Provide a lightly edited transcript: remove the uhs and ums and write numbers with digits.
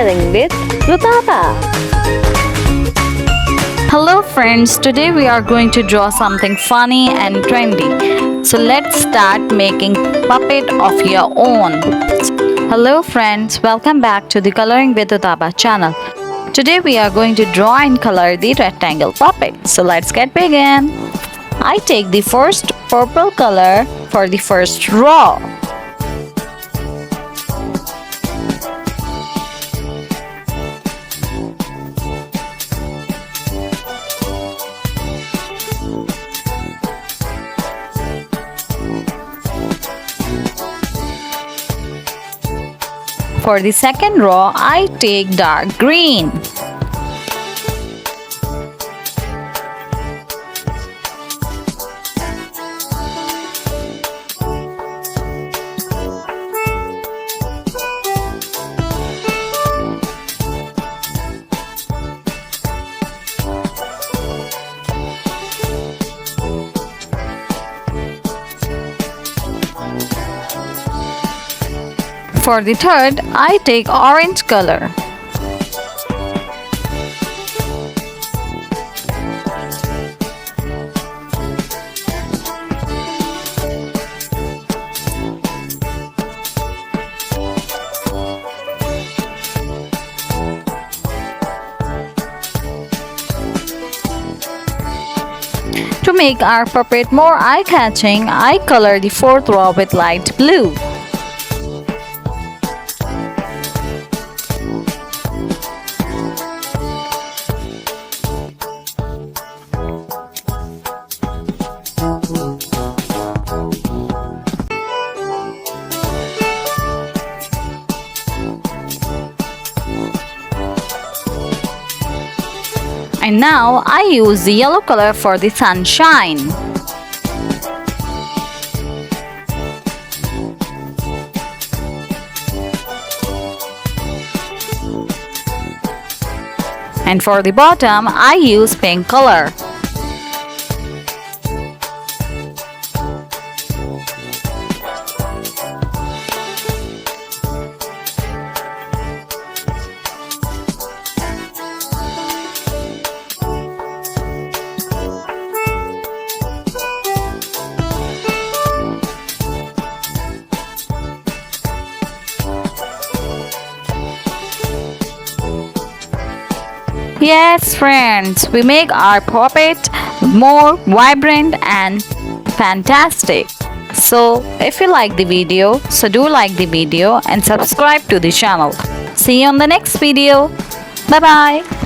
Coloring with Rutaba. Hello friends, today we are going to draw something funny and trendy. So let's start making puppet of your own. Hello friends, welcome back to the Coloring with Rutaba channel. Today we are going to draw and color the rectangle puppet. So let's get begin. I take the first purple color for the first row. For the second row, I take dark green. For the third, I take orange color. To make our puppet more eye-catching, I color the fourth row with light blue. And now I use the yellow color for the sunshine. And for the bottom, I use pink color. Yes, friends, we make our puppet more vibrant and fantastic. So, if you like the video, do like the video and subscribe to the channel. See you on the next video. Bye bye.